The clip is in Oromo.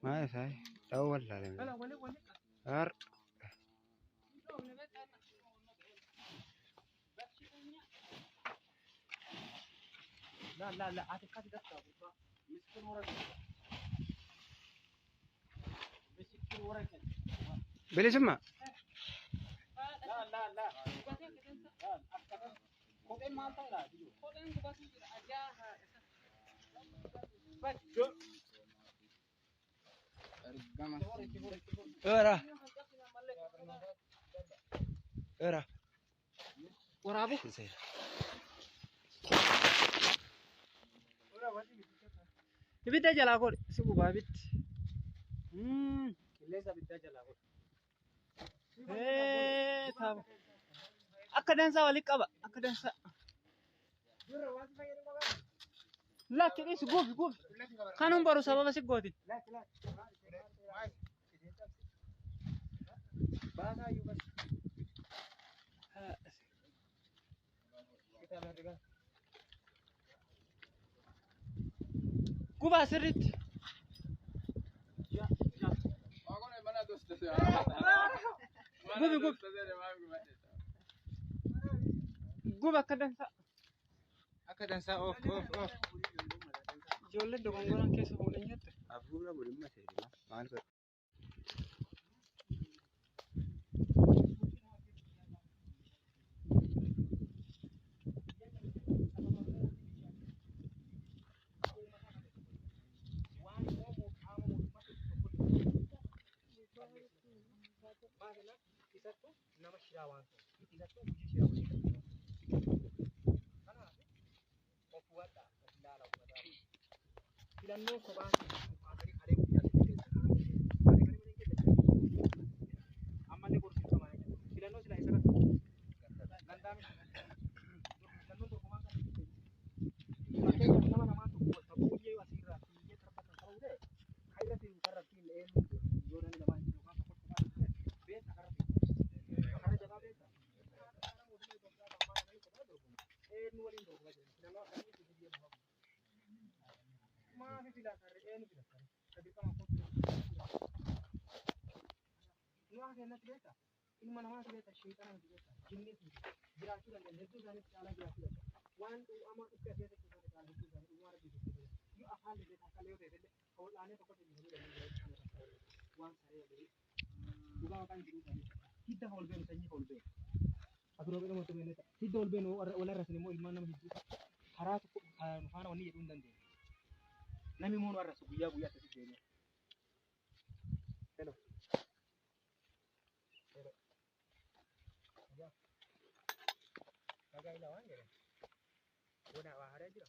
ما ساي أول لا أر لا أعتقد ده مسكين ورا مسكين ورا بلي سما لا kopheen maal ta'edha? Kopheen gubatu jira ajaaha. أرا أرا Waraabu? Ibidda jalaa godhe si gubaa ibitti. Qilleensa ibidda jalaa godhe. Taaba. Akka dansaa walitti qaba. Akka dansaa. Lakki dhiisi guufi. Kanuun baru sababa si gootin. Gubaa sirriitti. Gubi. Guba akka dansaa. Akka dansaa oof. Ijoollee dogongoraan keessa fuudhan jette. أبونا بلما سيدنا ما أعرف Filannoo kophaa ammallee gorsiisa malee filannoo silaa isarratti danda'a filannoo dorgomaa kan fakkeenyaaf nama namaa tokko tabbooyyee asirraa fiiyyee darbatan ta'uu ta'e kan irratti karrattiin eenyu yoo namni lamaan jiru kan tokko beekta karra jabaa beekta eenyu waliin dorgomaa jiru filannoo akkamitti fiiyyee bahu maafi filaa karra eenyu filaa karra sadirqama kootu nuwaa kennatti beekta ilma namaati beekta sheexanatti beekta jinniitu jiraachuu dandeenya hedduu isaaniif caalaa jiraachuu dandeenya waan amma dhufe asirratti isaanii caalaa hedduu isaanii dhumaa rabbii yoo afaan illee takka yoo ta'e illee hawlaanee tokko ta'e waan saree ta'e dhugaa maqaan jiru isaanii hidda ol beenu sanyii ol beenu asirraa beenu mootummaa illee ta'a hidda ol beenu wal arrasan immoo ilmaan nama hedduu karaa tokko faana wanni jedhuu hin dandeenye namni immoo nu arrasu guyyaa akkasii deemee. Hello. Kagak ilawan je. Udah wahara je.